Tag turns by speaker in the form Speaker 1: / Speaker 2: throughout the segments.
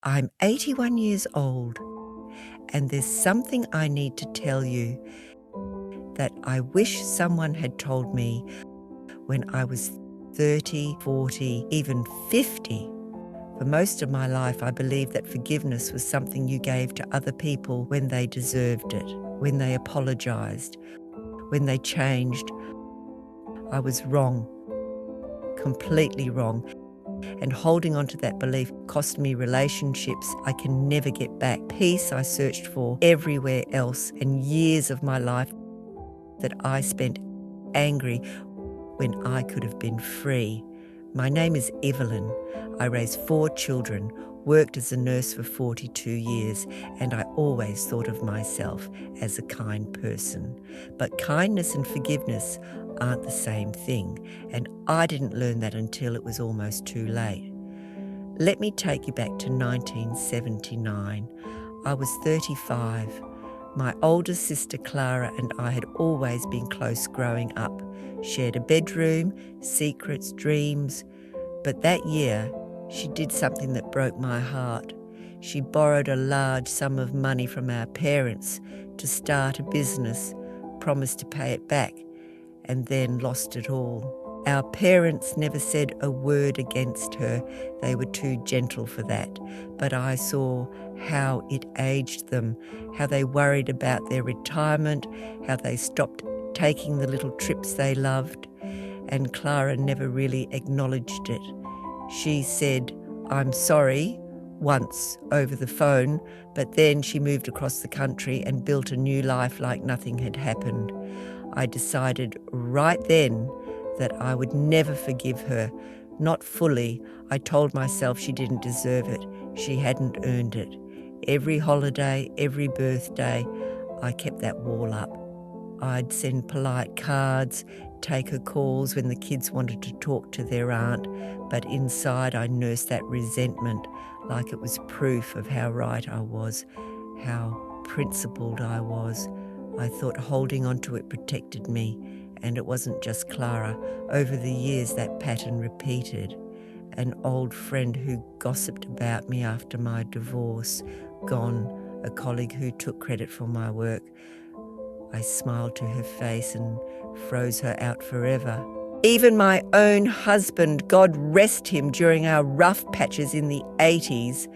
Speaker 1: I'm 81 years old, and there's something I need to tell you that I wish someone had told me when I was 30, 40, even 50. For most of my life, I believed that forgiveness was something you gave to other people when they deserved it, when they apologized, when they changed. I was wrong, completely wrong. And holding on to that belief cost me relationships I can never get back, peace I searched for everywhere else, and years of my life that I spent angry when I could have been free. My name is Evelyn. I raised 4 children, worked as a nurse for 42 years, and I always thought of myself as a kind person. But kindness and forgiveness aren't the same thing, and I didn't learn that until it was almost too late. Let me take you back to 1979. I was 35. My older sister Clara and I had always been close growing up, shared a bedroom, secrets, dreams. But that year, she did something that broke my heart. She borrowed a large sum of money from our parents to start a business, promised to pay it back, and then lost it all. Our parents never said a word against her. They were too gentle for that. But I saw how it aged them, how they worried about their retirement, how they stopped taking the little trips they loved. And Clara never really acknowledged it. She said, "I'm sorry," once over the phone, but then she moved across the country and built a new life like nothing had happened. I decided right then that I would never forgive her. Not fully. I told myself she didn't deserve it. She hadn't earned it. Every holiday, every birthday, I kept that wall up. I'd send polite cards, take her calls when the kids wanted to talk to their aunt, but inside I nursed that resentment like it was proof of how right I was, how principled I was. I thought holding on to it protected me, and it wasn't just Clara. Over the years, that pattern repeated. An old friend who gossiped about me after my divorce, gone. A colleague who took credit for my work. I smiled to her face and froze her out forever. Even my own husband, God rest him, during our rough patches in the 80s,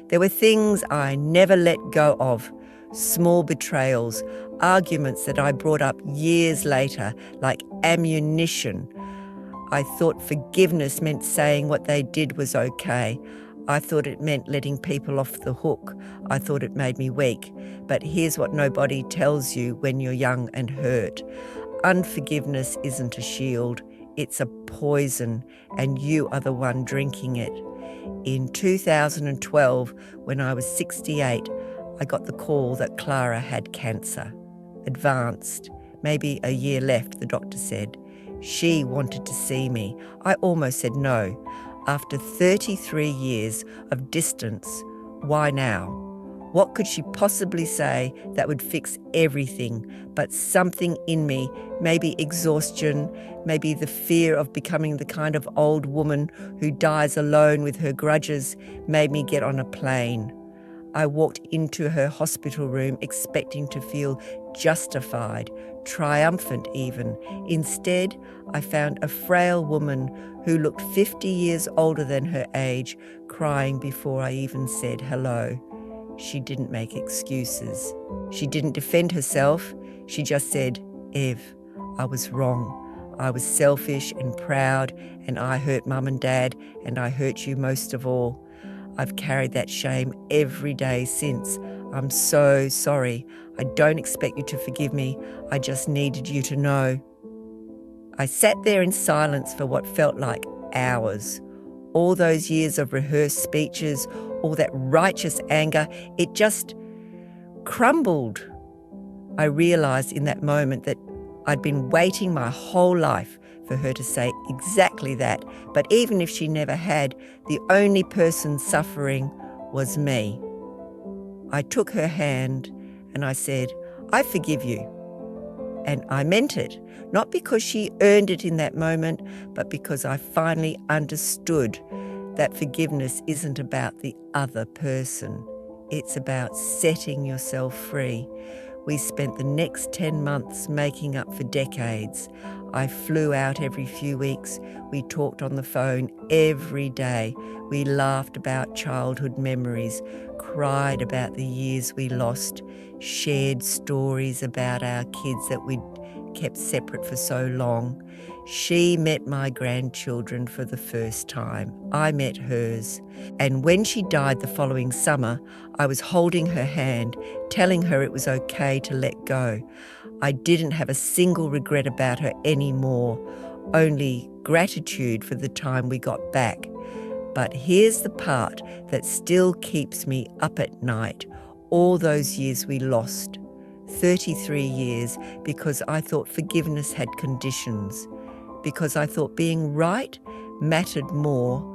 Speaker 1: there were things I never let go of. Small betrayals, arguments that I brought up years later, like ammunition. I thought forgiveness meant saying what they did was okay. I thought it meant letting people off the hook. I thought it made me weak. But here's what nobody tells you when you're young and hurt. Unforgiveness isn't a shield. It's a poison, and you are the one drinking it. In 2012, when I was 68, I got the call that Clara had cancer. Advanced. Maybe a year left, the doctor said. She wanted to see me. I almost said no. After 33 years of distance, why now? What could she possibly say that would fix everything? But something in me, maybe exhaustion, maybe the fear of becoming the kind of old woman who dies alone with her grudges, made me get on a plane. I walked into her hospital room expecting to feel justified, triumphant even. Instead, I found a frail woman who looked 50 years older than her age, crying before I even said hello. She didn't make excuses. She didn't defend herself. She just said, "Ev, I was wrong. I was selfish and proud, and I hurt Mum and Dad, and I hurt you most of all. I've carried that shame every day since. I'm so sorry. I don't expect you to forgive me. I just needed you to know." I sat there in silence for what felt like hours. All those years of rehearsed speeches, all that righteous anger, it just crumbled. I realised in that moment that I'd been waiting my whole life for her to say exactly that. But even if she never had, the only person suffering was me. I took her hand and I said, "I forgive you." And I meant it, not because she earned it in that moment, but because I finally understood that forgiveness isn't about the other person. It's about setting yourself free. We spent the next 10 months making up for decades. I flew out every few weeks. We talked on the phone every day. We laughed about childhood memories, cried about the years we lost, shared stories about our kids that we'd kept separate for so long. She met my grandchildren for the first time. I met hers. And when she died the following summer, I was holding her hand, telling her it was okay to let go. I didn't have a single regret about her anymore, only gratitude for the time we got back. But here's the part that still keeps me up at night, all those years we lost. 33 years, because I thought forgiveness had conditions, because I thought being right mattered more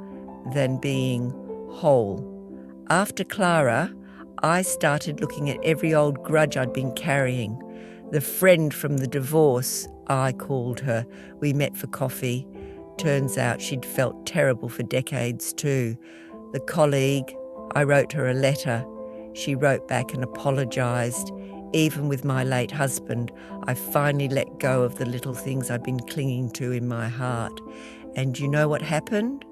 Speaker 1: than being whole. After Clara, I started looking at every old grudge I'd been carrying. The friend from the divorce, I called her. We met for coffee. Turns out she'd felt terrible for decades too. The colleague, I wrote her a letter. She wrote back and apologised. Even with my late husband, I finally let go of the little things I'd been clinging to in my heart. And you know what happened?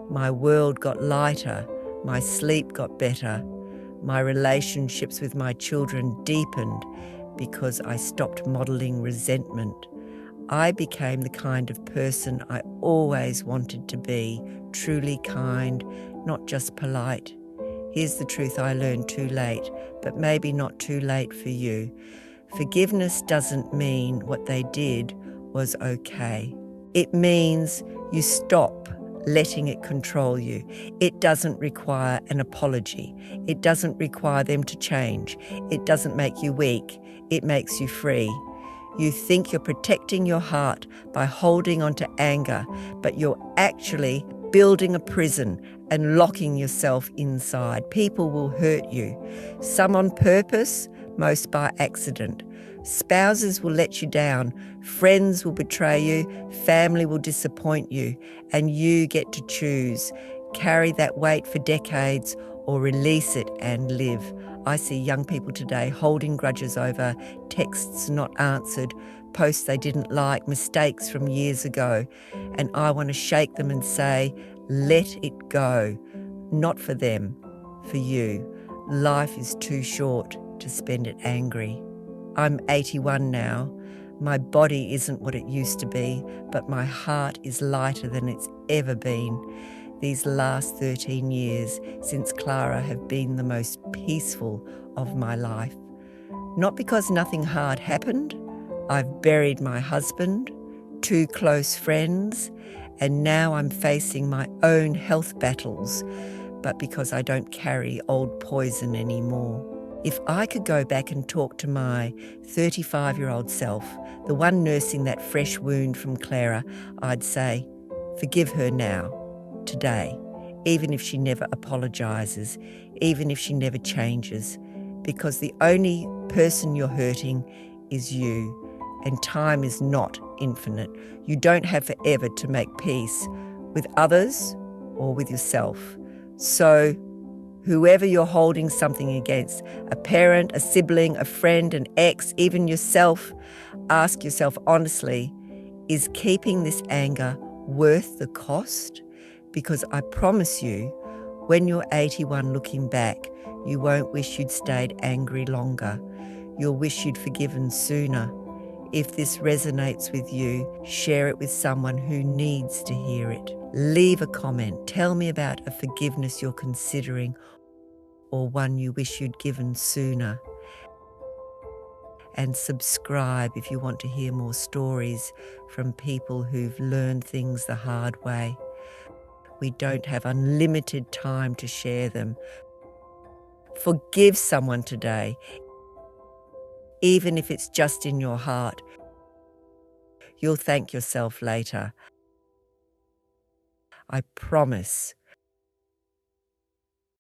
Speaker 1: My world got lighter. My sleep got better. My relationships with my children deepened because I stopped modelling resentment. I became the kind of person I always wanted to be, truly kind, not just polite. Here's the truth I learned too late, but maybe not too late for you. Forgiveness doesn't mean what they did was okay. It means you stop letting it control you. It doesn't require an apology. It doesn't require them to change. It doesn't make you weak. It makes you free. You think you're protecting your heart by holding on to anger, but you're actually building a prison and locking yourself inside. People will hurt you, some on purpose, most by accident. Spouses will let you down, friends will betray you, family will disappoint you, and you get to choose. Carry that weight for decades or release it and live. I see young people today holding grudges over texts not answered, posts they didn't like, mistakes from years ago. And I want to shake them and say, let it go. Not for them, for you. Life is too short to spend it angry. I'm 81 now. My body isn't what it used to be, but my heart is lighter than it's ever been. These last 13 years since Clara have been the most peaceful of my life. Not because nothing hard happened. I've buried my husband, 2 close friends, and now I'm facing my own health battles, but because I don't carry old poison anymore. If I could go back and talk to my 35-year-old self, the one nursing that fresh wound from Clara, I'd say, forgive her now, today, even if she never apologises, even if she never changes, because the only person you're hurting is you, and time is not infinite. You don't have forever to make peace with others or with yourself. So, whoever you're holding something against, a parent, a sibling, a friend, an ex, even yourself, ask yourself honestly, is keeping this anger worth the cost? Because I promise you, when you're 81 looking back, you won't wish you'd stayed angry longer. You'll wish you'd forgiven sooner. If this resonates with you, share it with someone who needs to hear it. Leave a comment. Tell me about a forgiveness you're considering or one you wish you'd given sooner. And subscribe if you want to hear more stories from people who've learned things the hard way. We don't have unlimited time to share them. Forgive someone today, even if it's just in your heart. You'll thank yourself later. I promise